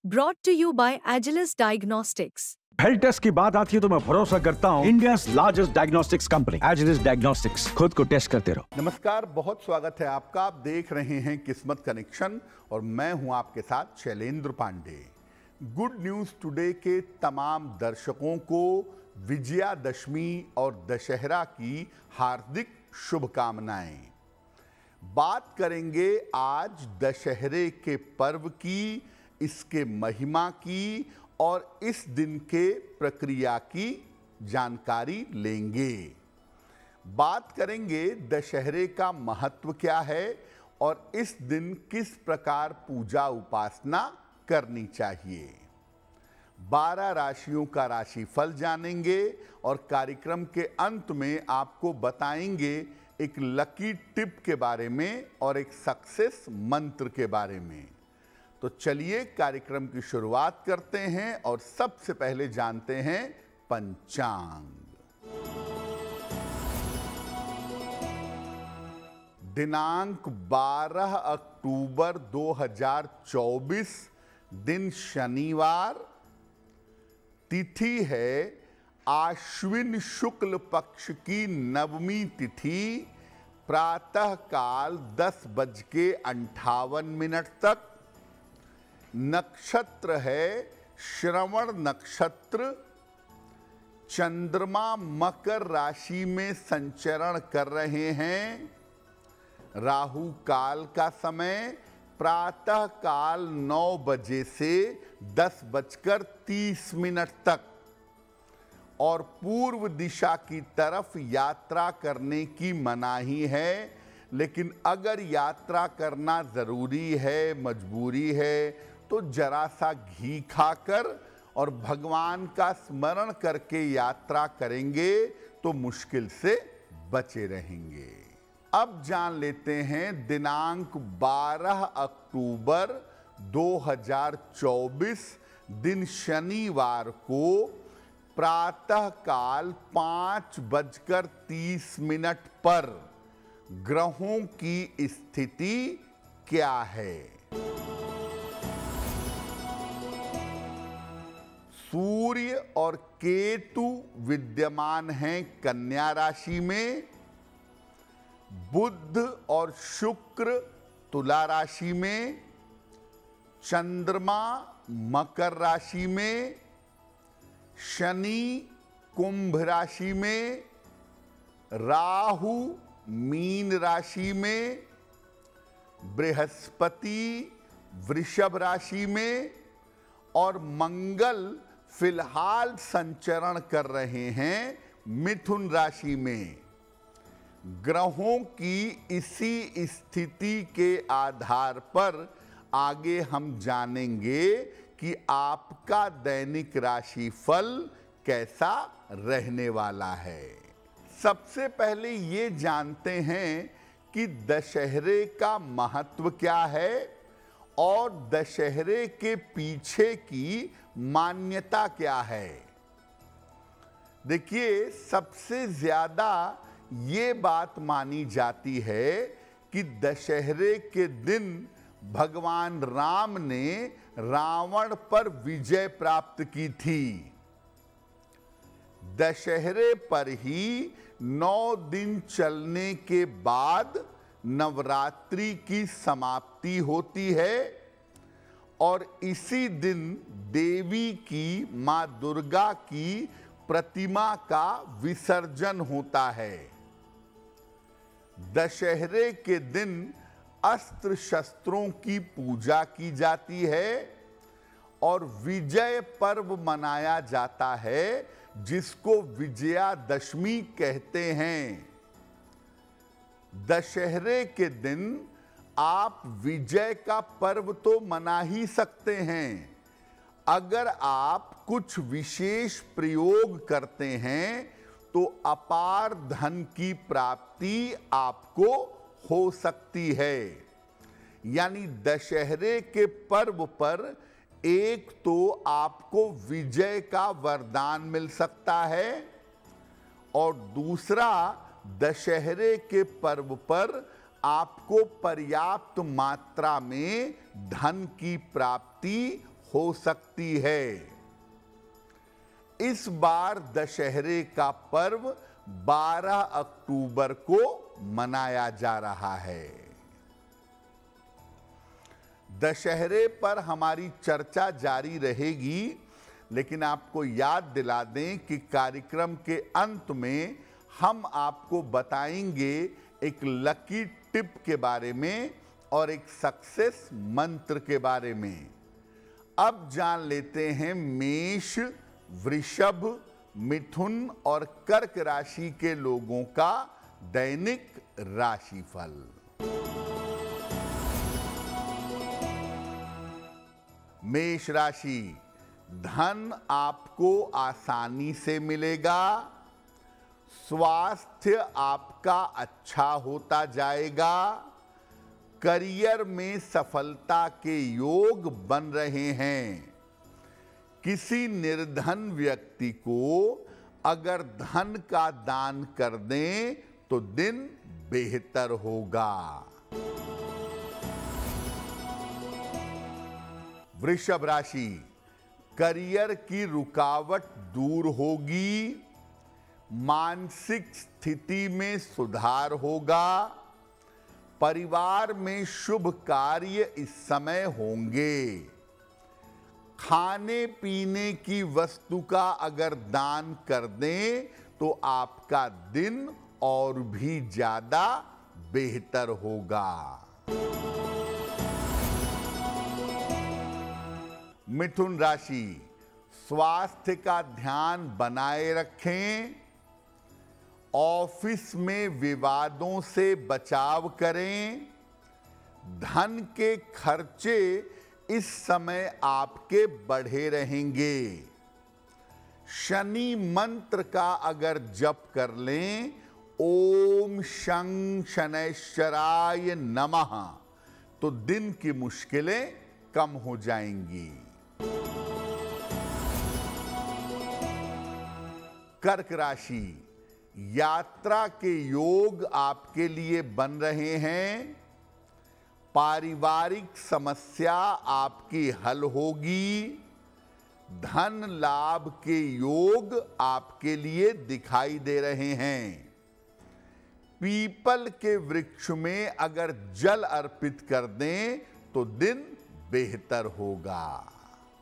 Brought to you by Agilus Diagnostics. Health test की बात आती है तो मैं भरोसा करता हूँ India largest diagnostics company Agilus diagnostics. खुद को टेस्ट करते रहो। नमस्कार, बहुत स्वागत है आपका। आप देख रहे हैं किस्मत कनेक्शन और मैं हूं आपके साथ Shailendra Pandey. Good news today के तमाम दर्शकों को विजयादशमी और दशहरा की हार्दिक शुभकामनाएं। बात करेंगे आज दशहरे के पर्व की, इसके महिमा की और इस दिन के प्रक्रिया की जानकारी लेंगे। बात करेंगे दशहरे का महत्व क्या है और इस दिन किस प्रकार पूजा उपासना करनी चाहिए। 12 राशियों का राशिफल जानेंगे और कार्यक्रम के अंत में आपको बताएंगे एक लकी टिप के बारे में और एक सक्सेस मंत्र के बारे में। तो चलिए कार्यक्रम की शुरुआत करते हैं और सबसे पहले जानते हैं पंचांग। दिनांक 12 अक्टूबर 2024, दिन शनिवार, तिथि है आश्विन शुक्ल पक्ष की नवमी तिथि, प्रातः काल 10:58 तक। नक्षत्र है श्रवण नक्षत्र। चंद्रमा मकर राशि में संचरण कर रहे हैं। राहु काल का समय प्रातः काल 9 बजे से 10:30 तक और पूर्व दिशा की तरफ यात्रा करने की मनाही है, लेकिन अगर यात्रा करना जरूरी है, मजबूरी है, तो जरा सा घी खाकर और भगवान का स्मरण करके यात्रा करेंगे तो मुश्किल से बचे रहेंगे। अब जान लेते हैं दिनांक 12 अक्टूबर 2024, दिन शनिवार को प्रातः काल 5:30 पर ग्रहों की स्थिति क्या है। सूर्य और केतु विद्यमान हैं कन्या राशि में। बुध और शुक्र तुला राशि में। चंद्रमा मकर राशि में। शनि कुंभ राशि में। राहु मीन राशि में। बृहस्पति वृषभ राशि में और मंगल फिलहाल संचरण कर रहे हैं मिथुन राशि में। ग्रहों की इसी स्थिति के आधार पर आगे हम जानेंगे कि आपका दैनिक राशिफल कैसा रहने वाला है। सबसे पहले ये जानते हैं कि दशहरे का महत्व क्या है और दशहरे के पीछे की मान्यता क्या है। देखिए, सबसे ज्यादा ये बात मानी जाती है कि दशहरे के दिन भगवान राम ने रावण पर विजय प्राप्त की थी। दशहरे पर ही 9 दिन चलने के बाद नवरात्रि की समाप्ति होती है और इसी दिन देवी की मां दुर्गा की प्रतिमा का विसर्जन होता है। दशहरे के दिन अस्त्र शस्त्रों की पूजा की जाती है और विजय पर्व मनाया जाता है, जिसको विजयादशमी कहते हैं। दशहरे के दिन आप विजय का पर्व तो मना ही सकते हैं। अगर आप कुछ विशेष प्रयोग करते हैं तो अपार धन की प्राप्ति आपको हो सकती है। यानी दशहरे के पर्व पर एक तो आपको विजय का वरदान मिल सकता है और दूसरा दशहरे के पर्व पर आपको पर्याप्त मात्रा में धन की प्राप्ति हो सकती है। इस बार दशहरे का पर्व 12 अक्टूबर को मनाया जा रहा है। दशहरे पर हमारी चर्चा जारी रहेगी, लेकिन आपको याद दिला दें कि कार्यक्रम के अंत में हम आपको बताएंगे एक लकी टिप के बारे में और एक सक्सेस मंत्र के बारे में। अब जान लेते हैं मेष, वृषभ, मिथुन और कर्क राशि के लोगों का दैनिक राशिफल। मेष राशि, धन आपको आसानी से मिलेगा। स्वास्थ्य आपका अच्छा होता जाएगा। करियर में सफलता के योग बन रहे हैं। किसी निर्धन व्यक्ति को अगर धन का दान कर दें तो दिन बेहतर होगा। वृषभ राशि, करियर की रुकावट दूर होगी। मानसिक स्थिति में सुधार होगा। परिवार में शुभ कार्य इस समय होंगे। खाने पीने की वस्तु का अगर दान कर दें तो आपका दिन और भी ज्यादा बेहतर होगा। मिथुन राशि, स्वास्थ्य का ध्यान बनाए रखें। ऑफिस में विवादों से बचाव करें। धन के खर्चे इस समय आपके बढ़े रहेंगे। शनि मंत्र का अगर जप कर लें, ओम शं शनैश्चराय नमः, तो दिन की मुश्किलें कम हो जाएंगी। कर्क राशि, यात्रा के योग आपके लिए बन रहे हैं। पारिवारिक समस्या आपकी हल होगी। धन लाभ के योग आपके लिए दिखाई दे रहे हैं। पीपल के वृक्ष में अगर जल अर्पित कर दें तो दिन बेहतर होगा।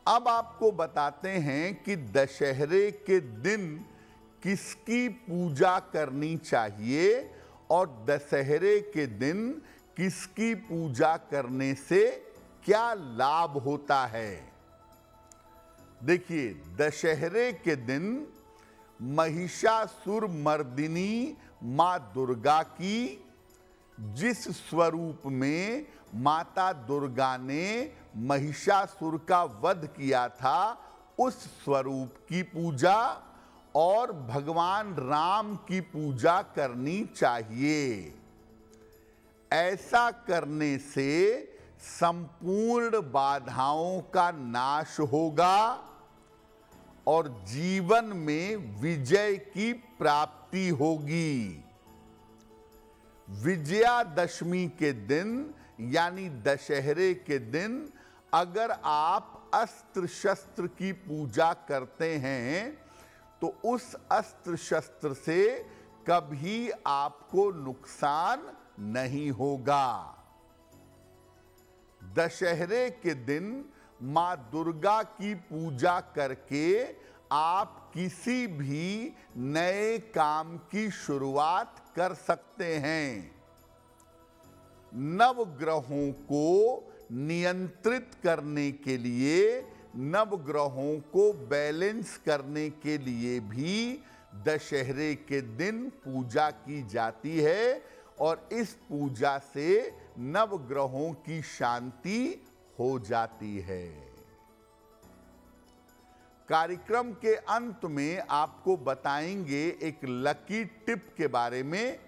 अब आपको बताते हैं कि दशहरे के दिन किसकी पूजा करनी चाहिए और दशहरे के दिन किसकी पूजा करने से क्या लाभ होता है। देखिए, दशहरे के दिन महिषासुर मर्दिनी मां दुर्गा की, जिस स्वरूप में माता दुर्गा ने महिषासुर का वध किया था, उस स्वरूप की पूजा और भगवान राम की पूजा करनी चाहिए। ऐसा करने से संपूर्ण बाधाओं का नाश होगा और जीवन में विजय की प्राप्ति होगी। विजयादशमी के दिन यानी दशहरे के दिन अगर आप अस्त्र शस्त्र की पूजा करते हैं तो उस अस्त्र शस्त्र से कभी आपको नुकसान नहीं होगा। दशहरे के दिन मां दुर्गा की पूजा करके आप किसी भी नए काम की शुरुआत कर सकते हैं। नवग्रहों को नियंत्रित करने के लिए, नवग्रहों को बैलेंस करने के लिए भी दशहरे के दिन पूजा की जाती है और इस पूजा से नवग्रहों की शांति हो जाती है। कार्यक्रम के अंत में आपको बताएंगे एक लकी टिप के बारे में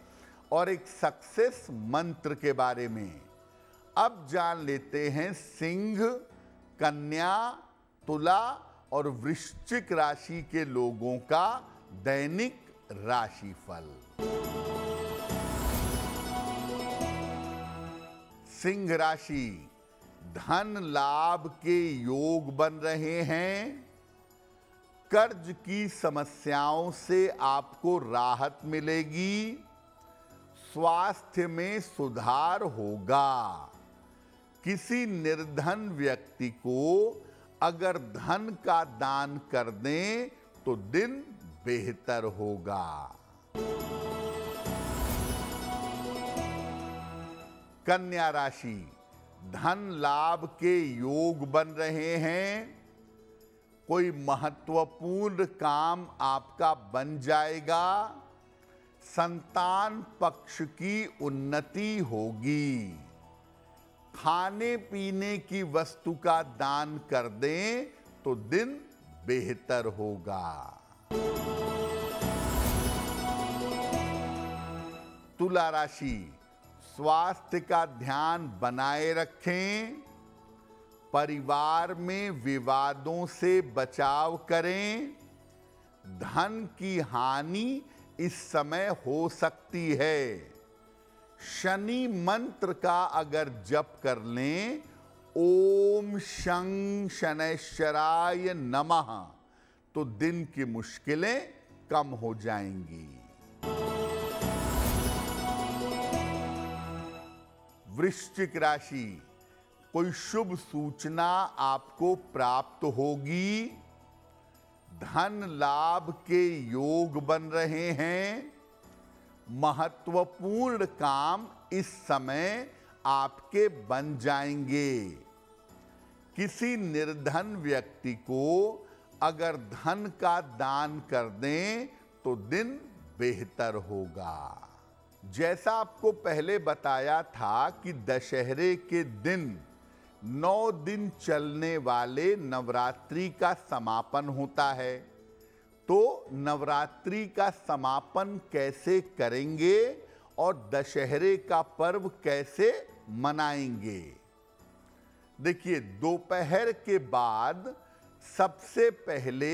और एक सक्सेस मंत्र के बारे में। अब जान लेते हैं सिंह, कन्या, तुला और वृश्चिक राशि के लोगों का दैनिक राशिफल। सिंह राशि, धन लाभ के योग बन रहे हैं। कर्ज की समस्याओं से आपको राहत मिलेगी। स्वास्थ्य में सुधार होगा। किसी निर्धन व्यक्ति को अगर धन का दान कर दें तो दिन बेहतर होगा। कन्या राशि, धन लाभ के योग बन रहे हैं। कोई महत्वपूर्ण काम आपका बन जाएगा। संतान पक्ष की उन्नति होगी। खाने पीने की वस्तु का दान कर दें तो दिन बेहतर होगा। तुला राशि, स्वास्थ्य का ध्यान बनाए रखें। परिवार में विवादों से बचाव करें। धन की हानि इस समय हो सकती है। शनि मंत्र का अगर जप कर लें, ओम शं शनैश्चराय नमः, तो दिन की मुश्किलें कम हो जाएंगी। वृश्चिक राशि, कोई शुभ सूचना आपको प्राप्त होगी। धन लाभ के योग बन रहे हैं। महत्वपूर्ण काम इस समय आपके बन जाएंगे। किसी निर्धन व्यक्ति को अगर धन का दान कर दें तो दिन बेहतर होगा। जैसा आपको पहले बताया था कि दशहरे के दिन 9 दिन चलने वाले नवरात्रि का समापन होता है। तो नवरात्रि का समापन कैसे करेंगे और दशहरे का पर्व कैसे मनाएंगे? देखिए, दोपहर के बाद सबसे पहले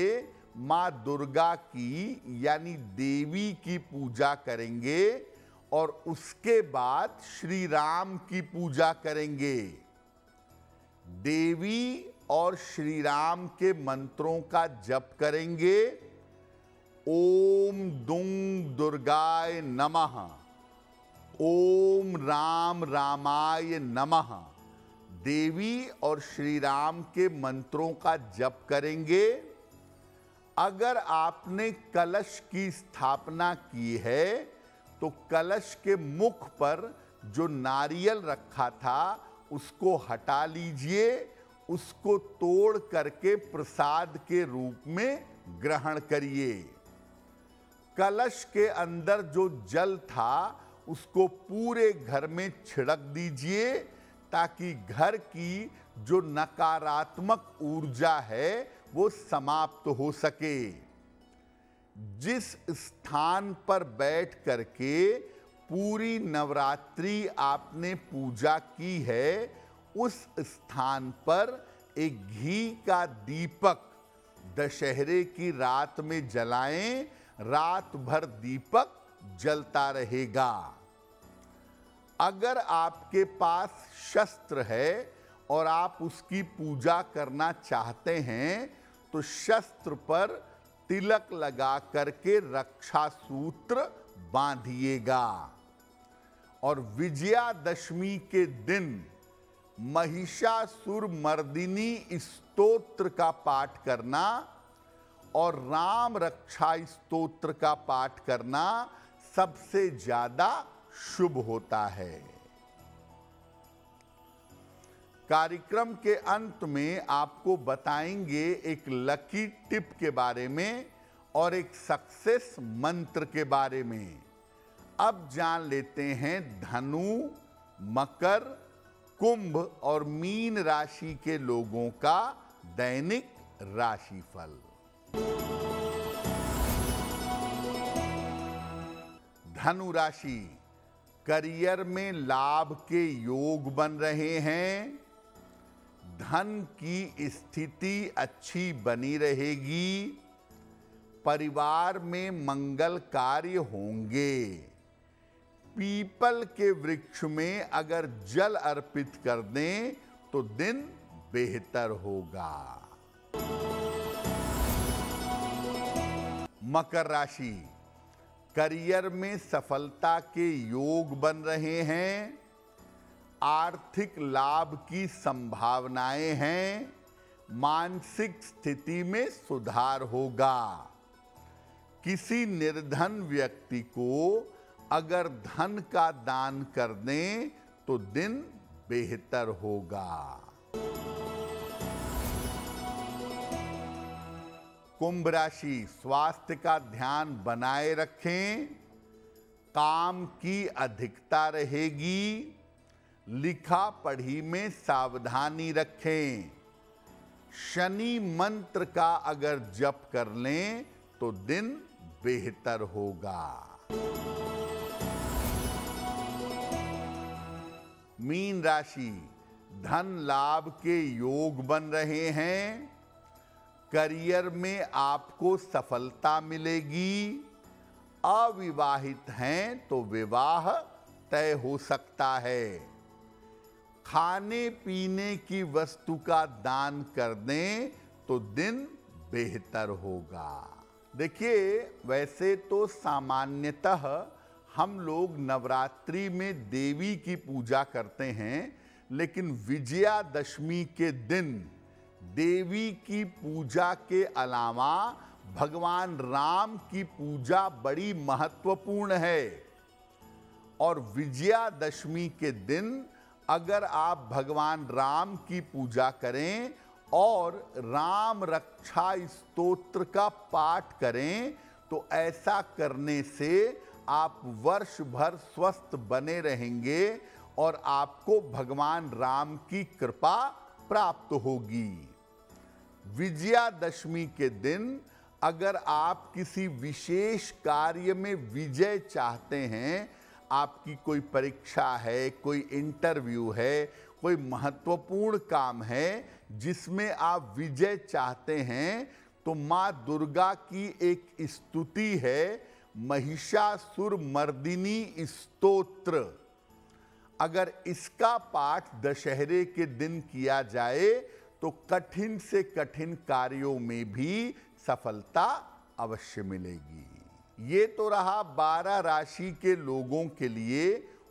माँ दुर्गा की यानी देवी की पूजा करेंगे और उसके बाद श्री राम की पूजा करेंगे। देवी और श्री राम के मंत्रों का जप करेंगे। ओम दुंग दुर्गाय नमः, ओम राम रामाय नमः। देवी और श्री राम के मंत्रों का जप करेंगे। अगर आपने कलश की स्थापना की है तो कलश के मुख पर जो नारियल रखा था उसको हटा लीजिए। उसको तोड़ करके प्रसाद के रूप में ग्रहण करिए। कलश के अंदर जो जल था उसको पूरे घर में छिड़क दीजिए ताकि घर की जो नकारात्मक ऊर्जा है वो समाप्त हो सके। जिस स्थान पर बैठ करके पूरी नवरात्रि आपने पूजा की है उस स्थान पर एक घी का दीपक दशहरे की रात में जलाएं। रात भर दीपक जलता रहेगा। अगर आपके पास शस्त्र है और आप उसकी पूजा करना चाहते हैं तो शस्त्र पर तिलक लगा करके रक्षा सूत्र बांधिएगा। और विजयादशमी के दिन महिषासुर मर्दिनी स्तोत्र का पाठ करना और राम रक्षा स्तोत्र का पाठ करना सबसे ज्यादा शुभ होता है। कार्यक्रम के अंत में आपको बताएंगे एक लकी टिप के बारे में और एक सक्सेस मंत्र के बारे में। अब जान लेते हैं धनु, मकर, कुंभ और मीन राशि के लोगों का दैनिक राशिफल। धनु राशि, करियर में लाभ के योग बन रहे हैं। धन की स्थिति अच्छी बनी रहेगी। परिवार में मंगल कार्य होंगे। पीपल के वृक्ष में अगर जल अर्पित कर दें तो दिन बेहतर होगा। मकर राशि, करियर में सफलता के योग बन रहे हैं। आर्थिक लाभ की संभावनाएं हैं। मानसिक स्थिति में सुधार होगा। किसी निर्धन व्यक्ति को अगर धन का दान कर दें तो दिन बेहतर होगा। कुंभ राशि, स्वास्थ्य का ध्यान बनाए रखें। काम की अधिकता रहेगी। लिखा पढ़ी में सावधानी रखें। शनि मंत्र का अगर जप कर लें तो दिन बेहतर होगा। मीन राशि, धन लाभ के योग बन रहे हैं। करियर में आपको सफलता मिलेगी। अविवाहित हैं तो विवाह तय हो सकता है। खाने पीने की वस्तु का दान कर दें तो दिन बेहतर होगा। देखिए, वैसे तो सामान्यतः हम लोग नवरात्रि में देवी की पूजा करते हैं, लेकिन विजयादशमी के दिन देवी की पूजा के अलावा भगवान राम की पूजा बड़ी महत्वपूर्ण है। और विजयादशमी के दिन अगर आप भगवान राम की पूजा करें और राम रक्षा स्तोत्र का पाठ करें तो ऐसा करने से आप वर्ष भर स्वस्थ बने रहेंगे और आपको भगवान राम की कृपा प्राप्त होगी। विजयादशमी के दिन अगर आप किसी विशेष कार्य में विजय चाहते हैं, आपकी कोई परीक्षा है, कोई इंटरव्यू है, कोई महत्वपूर्ण काम है जिसमें आप विजय चाहते हैं, तो माँ दुर्गा की एक स्तुति है, महिषासुर मर्दिनी स्तोत्र। अगर इसका पाठ दशहरे के दिन किया जाए तो कठिन से कठिन कार्यों में भी सफलता अवश्य मिलेगी। ये तो रहा 12 राशि के लोगों के लिए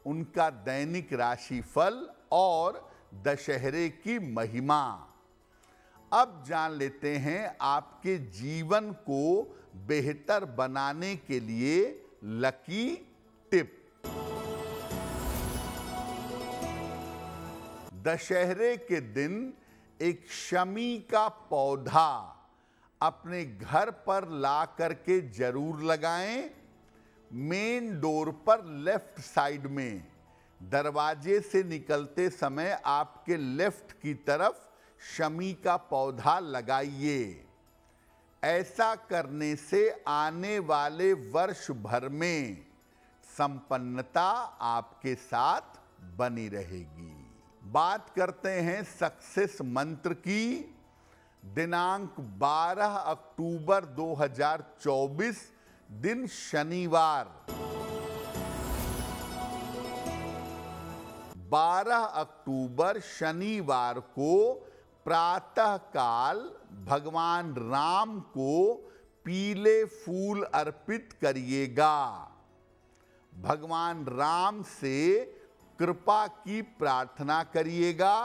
उनका दैनिक राशिफल और दशहरे की महिमा। अब जान लेते हैं आपके जीवन को बेहतर बनाने के लिए लकी टिप। दशहरे के दिन एक शमी का पौधा अपने घर पर ला करके जरूर लगाएं। मेन डोर पर लेफ्ट साइड में दरवाजे से निकलते समय आपके लेफ्ट की तरफ शमी का पौधा लगाइए। ऐसा करने से आने वाले वर्ष भर में संपन्नता आपके साथ बनी रहेगी। बात करते हैं सक्सेस मंत्र की। दिनांक 12 अक्टूबर 2024 दिन शनिवार। 12 अक्टूबर शनिवार को प्रातः काल भगवान राम को पीले फूल अर्पित करिएगा। भगवान राम से कृपा की प्रार्थना करिएगा।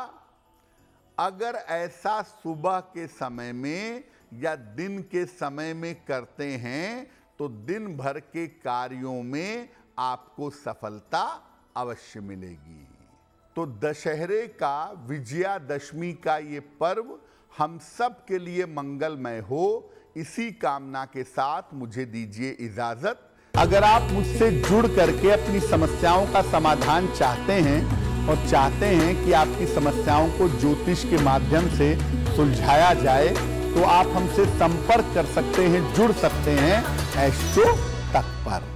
अगर ऐसा सुबह के समय में या दिन के समय में करते हैं तो दिन भर के कार्यों में आपको सफलता अवश्य मिलेगी। तो दशहरे का, विजयादशमी का ये पर्व हम सब के लिए मंगलमय हो, इसी कामना के साथ मुझे दीजिए इजाजत। अगर आप मुझसे जुड़ करके अपनी समस्याओं का समाधान चाहते हैं और चाहते हैं कि आपकी समस्याओं को ज्योतिष के माध्यम से सुलझाया जाए, तो आप हमसे संपर्क कर सकते हैं, जुड़ सकते हैं एस्ट्रो तक पर।